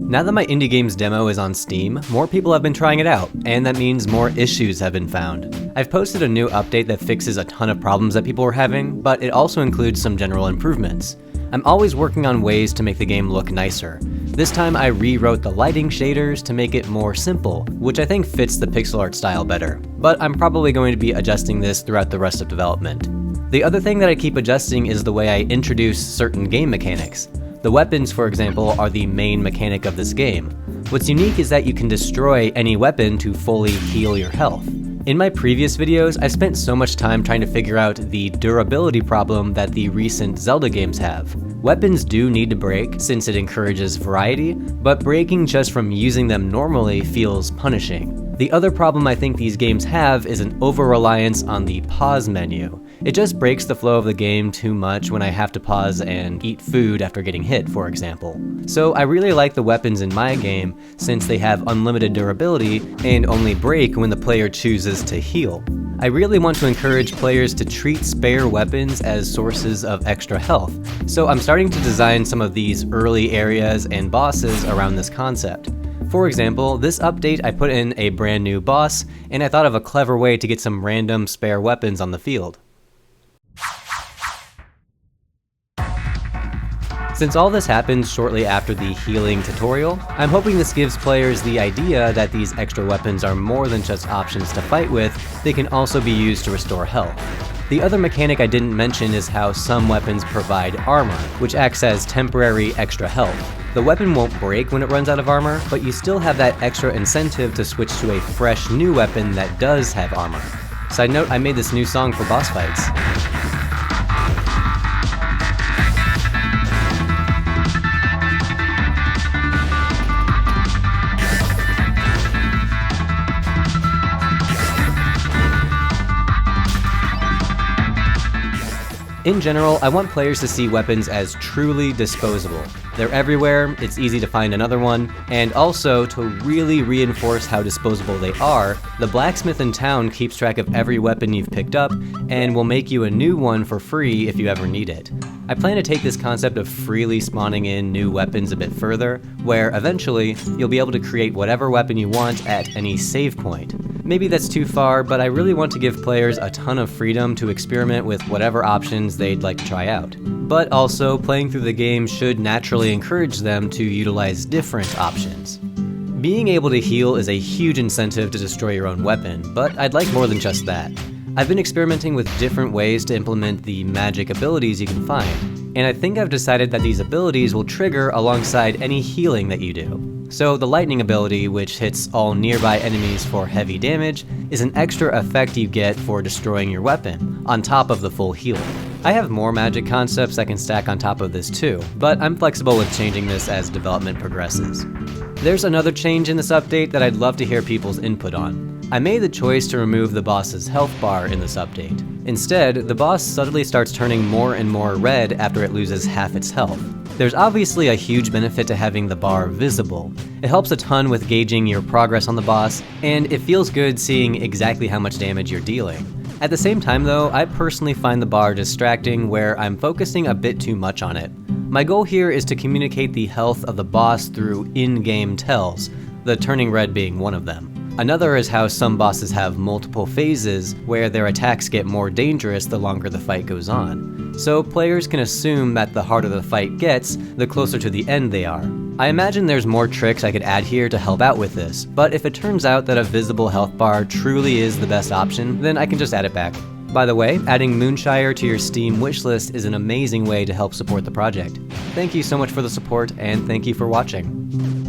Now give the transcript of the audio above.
Now that my indie games demo is on Steam, more people have been trying it out, and that means more issues have been found. I've posted a new update that fixes a ton of problems that people were having, but it also includes some general improvements. I'm always working on ways to make the game look nicer. This time I rewrote the lighting shaders to make it more simple, which I think fits the pixel art style better, but I'm probably going to be adjusting this throughout the rest of development. The other thing that I keep adjusting is the way I introduce certain game mechanics. The weapons, for example, are the main mechanic of this game. What's unique is that you can destroy any weapon to fully heal your health. In my previous videos, I spent so much time trying to figure out the durability problem that the recent Zelda games have. Weapons do need to break since it encourages variety, but breaking just from using them normally feels punishing. The other problem I think these games have is an over-reliance on the pause menu. It just breaks the flow of the game too much when I have to pause and eat food after getting hit, for example. So I really like the weapons in my game since they have unlimited durability and only break when the player chooses to heal. I really want to encourage players to treat spare weapons as sources of extra health, so I'm starting to design some of these early areas and bosses around this concept. For example, this update I put in a brand new boss, and I thought of a clever way to get some random spare weapons on the field. Since all this happens shortly after the healing tutorial, I'm hoping this gives players the idea that these extra weapons are more than just options to fight with, they can also be used to restore health. The other mechanic I didn't mention is how some weapons provide armor, which acts as temporary extra health. The weapon won't break when it runs out of armor, but you still have that extra incentive to switch to a fresh new weapon that does have armor. Side note, I made this new song for boss fights. In general, I want players to see weapons as truly disposable. They're everywhere, it's easy to find another one, and also, to really reinforce how disposable they are, the blacksmith in town keeps track of every weapon you've picked up, and will make you a new one for free if you ever need it. I plan to take this concept of freely spawning in new weapons a bit further, where eventually, you'll be able to create whatever weapon you want at any save point. Maybe that's too far, but I really want to give players a ton of freedom to experiment with whatever options they'd like to try out. But also, playing through the game should naturally encourage them to utilize different options. Being able to heal is a huge incentive to destroy your own weapon, but I'd like more than just that. I've been experimenting with different ways to implement the magic abilities you can find, and I think I've decided that these abilities will trigger alongside any healing that you do. So the lightning ability, which hits all nearby enemies for heavy damage, is an extra effect you get for destroying your weapon, on top of the full healing. I have more magic concepts I can stack on top of this too, but I'm flexible with changing this as development progresses. There's another change in this update that I'd love to hear people's input on. I made the choice to remove the boss's health bar in this update. Instead, the boss suddenly starts turning more and more red after it loses half its health. There's obviously a huge benefit to having the bar visible. It helps a ton with gauging your progress on the boss, and it feels good seeing exactly how much damage you're dealing. At the same time though, I personally find the bar distracting where I'm focusing a bit too much on it. My goal here is to communicate the health of the boss through in-game tells, the turning red being one of them. Another is how some bosses have multiple phases where their attacks get more dangerous the longer the fight goes on. So players can assume that the harder the fight gets, the closer to the end they are. I imagine there's more tricks I could add here to help out with this, but if it turns out that a visible health bar truly is the best option, then I can just add it back. By the way, adding MOONSHIRE to your Steam wishlist is an amazing way to help support the project. Thank you so much for the support, and thank you for watching.